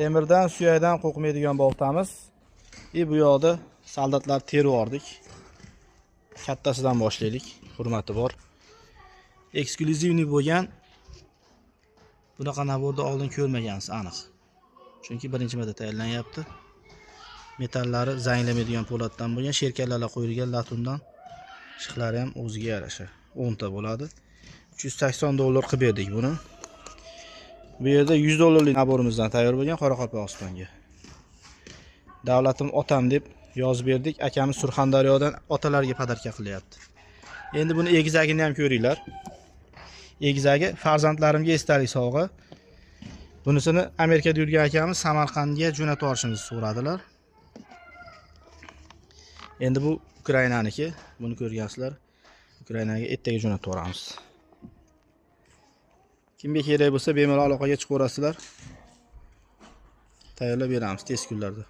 Temirdan, suyakdan qo'rqmaydigan boltamiz. Bu yoqda soldatlar terib oldik. Kattasidan boshlaylik. Hurmati bor. Eksklyuzivniy bo'lgan. Bunaqa naborda oldin ko'rmagansiz, aniq. Chunki birinchi marta tayyorlanyapti. Metallari zanglamaydigan po'latdan bo'lgan, sherkalarga qo'yilgan latundan. Shiqlari ham o'ziga yarasha. 10 ta bo'ladi. $380 qilib berdik buni. Bu yerda $100 naborimizdan tayyor bo'lgan Qoraqalpog'istonga. Davlatim otam deb yozib berdik. Akamiz Surxondaryodan otalarga podarka qilyapti. Endi buni egizagini ham ko'ringlar. Egizagi farzandlarimga esdalik sovg'a. Bunisini Amerikada yurgan akamiz Samarqandga jo'natib yuborishimizni so'radilar. Endi bu Ukrainaniki. Buni ko'rgansizlar. Ukrainaga ertaga jo'natib yuboramiz. Kimga kerak bo'lsa bemalol aloqaga chiqaverasizlar. Tayyorlab beramiz tez kunlarda.